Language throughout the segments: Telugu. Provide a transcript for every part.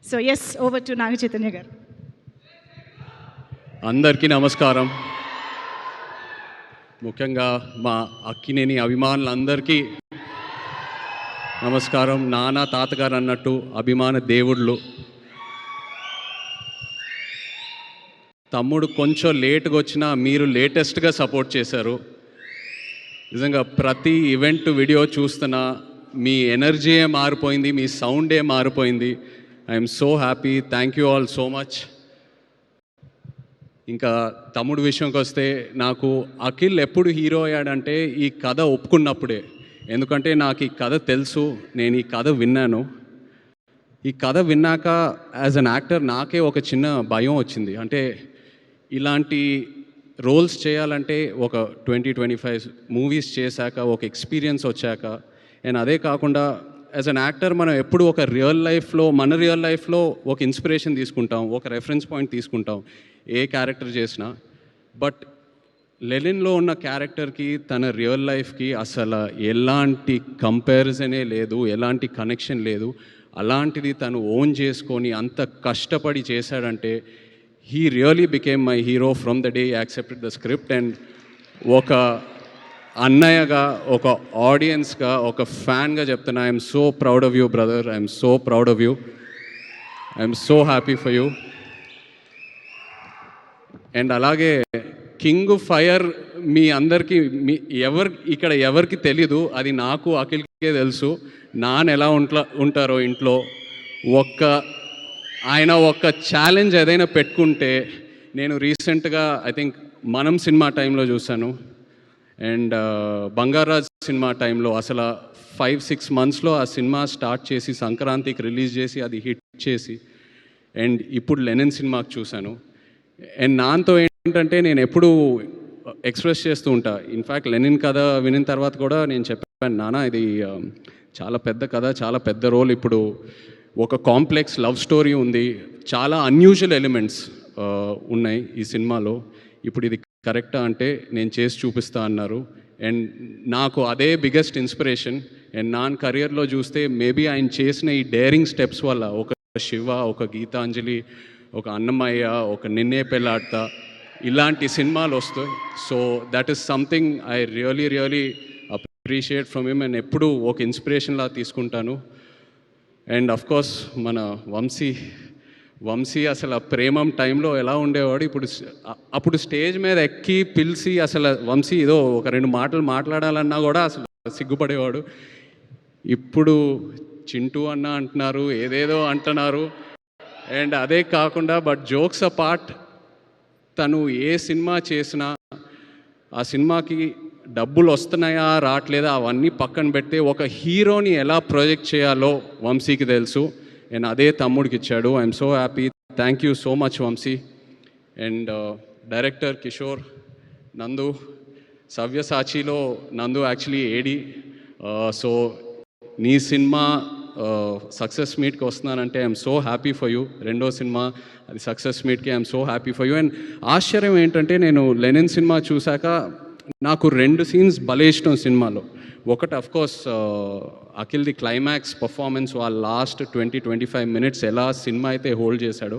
So yes, over to Naga Chaitanya గారు. అందరికీ నమస్కారం. ముఖ్యంగా మా అక్కినేని అభిమానులందరికీ నమస్కారం. నాన్న తాతగారు అన్నట్టు అభిమాన దేవుళ్ళు. తమ్ముడు కొంచెం లేట్గా వచ్చినా మీరు లేటెస్ట్గా సపోర్ట్ చేశారు. నిజంగా ప్రతి ఈవెంట్ వీడియో చూస్తున్నా మీ ఎనర్జీయే మారిపోయింది, మీ సౌండే మారిపోయింది. I'm so happy. Thank you all so much. ఇంకా తమ్ముడు విషయంకి వస్తే, నాకు అఖిల్ ఎప్పుడు హీరో అయ్యాడంటే ఈ కథ ఒప్పుకున్నప్పుడే. ఎందుకంటే నాకు ఈ కథ తెలుసు, నేను ఈ కథ విన్నాను. ఈ కథ విన్నాక యాజ్ అన్ యాక్టర్ నాకే ఒక చిన్న భయం వచ్చింది. అంటే ఇలాంటి రోల్స్ చేయాలంటే ఒక 20-25 మూవీస్ చేశాక, ఒక ఎక్స్పీరియన్స్ వచ్చాక, అండ్ అదే కాకుండా యాజ్ అన్ యాక్టర్ మనం ఎప్పుడు ఒక మన రియల్ లైఫ్లో ఒక ఇన్స్పిరేషన్ తీసుకుంటాం, ఒక రెఫరెన్స్ పాయింట్ తీసుకుంటాం ఏ క్యారెక్టర్ చేసినా. బట్ లెనిన్లో ఉన్న క్యారెక్టర్కి తన రియల్ లైఫ్కి అసలు ఎలాంటి కంపారిజనే లేదు, ఎలాంటి కనెక్షన్ లేదు. అలాంటిది తను ఓన్ చేసుకొని అంత కష్టపడి చేశాడంటే he really became my hero from the day he accepted the script. And ఒక అన్నయ్యగా, ఒక ఆడియన్స్గా, ఒక ఫ్యాన్గా చెప్తున్నా, I'm so proud of you brother. I'm so proud of you. I'm so happy for you. And అలాగే కింగ్ ఫైర్ మీ అందరికీ, ఇక్కడ ఎవరికి తెలీదు, అది నాకు అఖిల్కే తెలుసు. నాన్న ఎలా ఉంటారో ఇంట్లో. ఆయన ఒక ఛాలెంజ్ ఏదైనా పెట్టుకుంటే, నేను రీసెంట్గా ఐ థింక్ మనం సినిమా టైంలో చూశాను, అండ్ బంగారాజ్ సినిమా టైంలో అసలు 5-6 మంత్స్లో ఆ సినిమా స్టార్ట్ చేసి సంక్రాంతికి రిలీజ్ చేసి అది హిట్ చేసి, అండ్ ఇప్పుడు లెనిన్ సినిమాకి చూశాను. అండ్ నాతో ఏంటంటే నేను ఎప్పుడూ ఎక్స్ప్రెస్ చేస్తూ ఉంటా. ఇన్ఫ్యాక్ట్ లెనిన్ కథ వినిన తర్వాత కూడా నేను చెప్పాను, నాన్న ఇది చాలా పెద్ద కథ, చాలా పెద్ద రోల్. ఇప్పుడు ఒక కాంప్లెక్స్ లవ్ స్టోరీ ఉంది, చాలా అన్యూజువల్ ఎలిమెంట్స్ ఉన్నాయి ఈ సినిమాలో. ఇప్పుడు ఇది కరెక్టా అంటే నేను చేసి చూపిస్తా అన్నారు. అండ్ నాకు అదే బిగ్గెస్ట్ ఇన్స్పిరేషన్. అండ్ నా కెరియర్లో చూస్తే మేబీ ఆయన చేసిన ఈ డేరింగ్ స్టెప్స్ వల్ల ఒక శివ, ఒక గీతాంజలి, ఒక అన్నమయ్య, ఒక నిన్నే పెళ్ళాడతా, ఇలాంటి సినిమాలు వస్తాయి. So that is something I really appreciate from him. And ఎప్పుడూ ఒక ఇన్స్పిరేషన్లా తీసుకుంటాను. అండ్ అఫ్కోర్స్ మన వంశీ అసలు ప్రేమం టైంలో ఎలా ఉండేవాడు, అప్పుడు స్టేజ్ మీద ఎక్కి పిలిచి అసలు వంశీ ఏదో ఒక 2 మాటలు మాట్లాడాలన్నా కూడా అసలు సిగ్గుపడేవాడు. ఇప్పుడు చింటూ అన్న అంటున్నారు, ఏదేదో అంటున్నారు. అండ్ అదే కాకుండా బట్ జోక్స్ అపార్ట్, తను ఏ సినిమా చేసినా ఆ సినిమాకి డబ్బులు వస్తున్నాయా రావట్లేదా అవన్నీ పక్కన పెడితే ఒక హీరోని ఎలా ప్రొజెక్ట్ చేయాలో వంశీకి తెలుసు. అండ్ అదే తమ్ముడికి ఇచ్చాడు. I'm so happy. Thank you so much Vamshi. And director Kishore, Nandu, సవ్యసాచిలో నందు యాక్చువల్లీ ఏడి. సో నీ సినిమా సక్సెస్ మీట్కి వస్తున్నానంటే I'm so happy for you. రెండో సినిమా అది సక్సెస్ మీట్కి I'm so happy for you. And ఆశ్చర్యం ఏంటంటే, నేను లెనిన్ సినిమా చూశాక నాకు 2 సీన్స్ భలే ఇష్టం సినిమాలో. ఒకటి అఫ్కోర్స్ అఖిల్ది క్లైమాక్స్ పర్ఫార్మెన్స్, వాళ్ళ లాస్ట్ 20-25 మినిట్స్ ఎలా సినిమా అయితే హోల్డ్ చేశాడో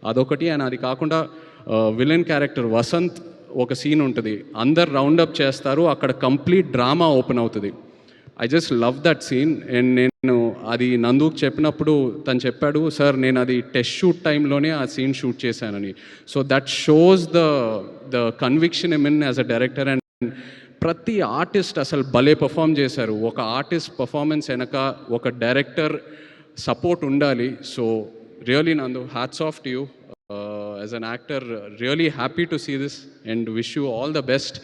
అదొకటి. అండ్ అది కాకుండా విలన్ క్యారెక్టర్ వసంత్ ఒక సీన్ ఉంటుంది, అందరు రౌండప్ చేస్తారు, అక్కడ కంప్లీట్ డ్రామా ఓపెన్ అవుతుంది. I just love that scene. And నేను అది నందుకు చెప్పినప్పుడు తను చెప్పాడు, సార్ నేను అది టెస్ట్ షూట్ టైంలోనే ఆ సీన్ షూట్ చేశానని. So that shows the conviction in as a director. And ప్రతి ఆర్టిస్ట్ అసలు భలే పర్ఫామ్ చేశారు. ఒక ఆర్టిస్ట్ పర్ఫార్మెన్స్ వెనక ఒక డైరెక్టర్ సపోర్ట్ ఉండాలి. So really Nandu, hats off to you as an actor. Really happy to see this and wish you all the best.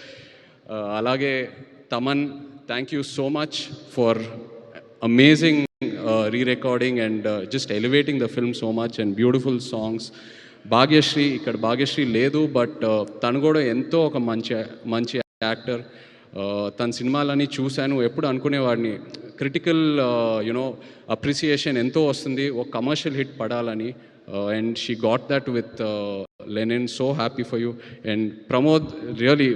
అలాగే Thaman, thank you so much for amazing re-recording and just elevating the film so much and beautiful songs. Bhagyashree, ఇక్కడ భాగ్యశ్రీ లేదు, బట్ తను కూడా ఎంతో ఒక మంచి యాక్టర్. తన సినిమాలని చూశాను, ఎప్పుడు అనుకునేవాడిని క్రిటికల్ అప్రిసియేషన్ ఎంతో వస్తుంది, ఒక కమర్షియల్ హిట్ పడాలని. And she got that with Lenin. So happy for you. And Pramod, really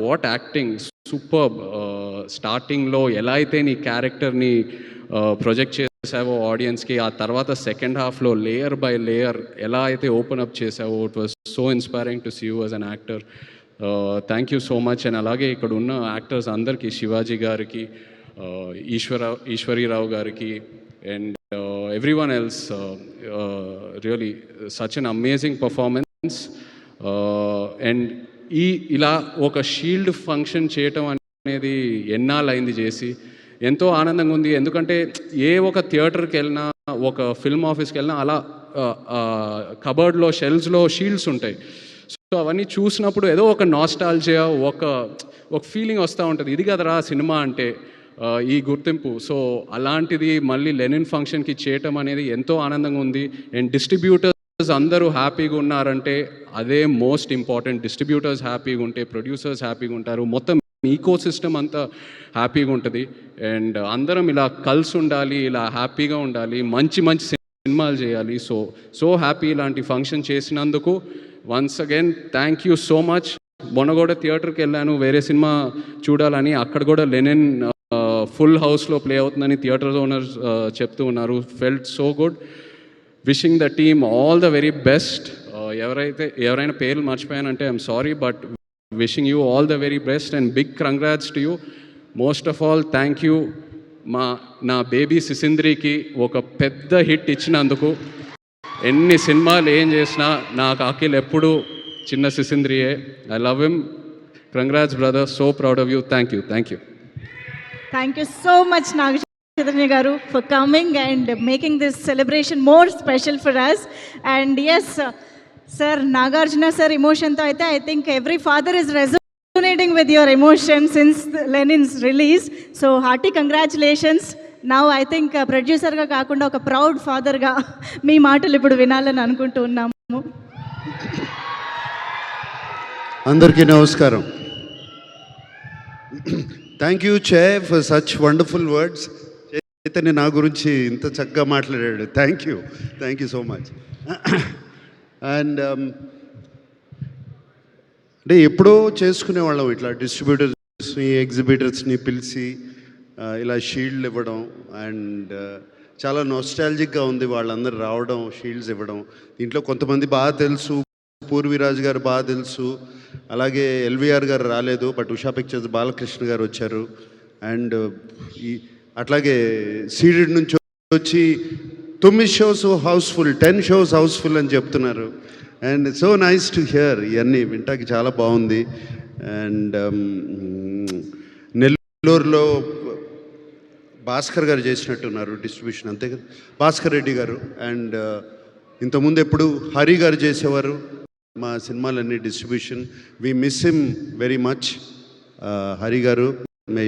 what acting, superb. స్టార్టింగ్లో ఎలా అయితే నీ క్యారెక్టర్ని ప్రొజెక్ట్ చేసావో ఆడియన్స్కి, ఆ తర్వాత సెకండ్ హాఫ్లో లేయర్ బై లేయర్ ఎలా అయితే ఓపెన్ అప్ చేసావో, it was so inspiring to see you as an actor. Thank you so much. And అలాగే ఇక్కడ ఉన్న యాక్టర్స్ అందరికీ, శివాజీ గారికి, ఈశ్వరీరావు గారికి, and everyone else, really such an amazing performance. And ఇలా ఒక షీల్డ్ ఫంక్షన్ చేయటం అనేది ఎన్నాళ్ళైంది చేసి, ఎంతో ఆనందంగా ఉంది. ఎందుకంటే ఏ ఒక థియేటర్కి వెళ్ళినా, ఒక ఫిల్మ్ ఆఫీస్కి వెళ్ళినా అలా కబర్డ్లో షెల్ఫ్స్లో షీల్డ్స్ ఉంటాయి. సో అవన్నీ చూసినప్పుడు ఏదో ఒక నాస్టాల్జియా, ఒక ఫీలింగ్ వస్తూ ఉంటుంది, ఇది కదరా సినిమా అంటే, ఈ గుర్తింపు. సో అలాంటిది మళ్ళీ లెనిన్ ఫంక్షన్కి చేయటం అనేది ఎంతో ఆనందంగా ఉంది. అండ్ డిస్ట్రిబ్యూటర్స్ అందరూ హ్యాపీగా ఉన్నారంటే అదే మోస్ట్ ఇంపార్టెంట్. డిస్ట్రిబ్యూటర్స్ హ్యాపీగా ఉంటే ప్రొడ్యూసర్స్ హ్యాపీగా ఉంటారు, మొత్తం ఈకో సిస్టమ్ అంతా హ్యాపీగా ఉంటుంది. అండ్ అందరం ఇలా కలిసి ఉండాలి, ఇలా హ్యాపీగా ఉండాలి, మంచి మంచి సినిమాలు చేయాలి. సో హ్యాపీ ఇలాంటి ఫంక్షన్ చేసినందుకు. Once again thank you so much. మొన్న కూడా థియేటర్కి వెళ్ళాను వేరే సినిమా చూడాలని, అక్కడ కూడా లెనిన్ ఫుల్ హౌస్లో ప్లే అవుతుందని థియేటర్ ఓనర్స్ చెప్తూ ఉన్నారు. Felt so good. Wishing the team all the very best. ఎవరైనా పేర్లు మర్చిపోయానంటే I'm sorry, but wishing you all the very best and big congrats to you. Most of all thank you నా బేబీ సిసింద్రికి ఒక పెద్ద హిట్ ఇచ్చినందుకు. ఎన్ని సినిమాలు ఏం చేసినా నాకు అఖిల్ ఎప్పుడు చిన్న సిసింద్రియే. I love him. Congrats brother, so proud of you. Thank you. Thank you so much, Nag Chaitanya garu, for coming and making this celebration more special for us. And yes, sir, Nagarjuna sir emotion tho aithe I think every father is resonating with your emotion since Lenin's release. So hearty congratulations. Now I think producer ga kaakunda oka proud father ga మీ మాటలు ఇప్పుడు వినాలని అనుకుంటూ ఉన్నాము. అందరికీ నమస్కారం. థ్యాంక్ యూ చే for such wonderful words. Chaitanya నా గురించి ఇంత చక్కగా మాట్లాడాడు. Thank you so much. And అంటే ఎప్పుడో చేసుకునేవాళ్ళం ఇట్లా డిస్ట్రిబ్యూటర్స్ని, ఎగ్జిబిటర్స్ని పిలిచి ఇలా షీల్డ్లు ఇవ్వడం. అండ్ చాలా నోస్టాలజిక్గా ఉంది వాళ్ళందరూ రావడం, షీల్డ్స్ ఇవ్వడం. దీంట్లో కొంతమంది బాగా తెలుసు, పూర్వీరాజు గారు బాగా తెలుసు, అలాగే ఎల్వీఆర్ గారు రాలేదు, బట్ ఉషా పిక్చర్స్ బాలకృష్ణ గారు వచ్చారు. అండ్ అట్లాగే సీడెడ్ నుంచి వచ్చి 9 షోస్ హౌస్ఫుల్, 10 షోస్ హౌస్ఫుల్ అని చెప్తున్నారు. And so nice to hear. ఇవన్నీ వింటాకి చాలా బాగుంది. అండ్ నెల్లూరులో భాస్కర్ గారు చేసినట్టున్నారు డిస్ట్రిబ్యూషన్, అంతే కదా, భాస్కర్ రెడ్డి గారు. అండ్ ఇంతకుముందు ఎప్పుడు హరి గారు చేసేవారు మా సినిమాలన్నీ distribution. We miss him very much. Hari గారు, మే యూ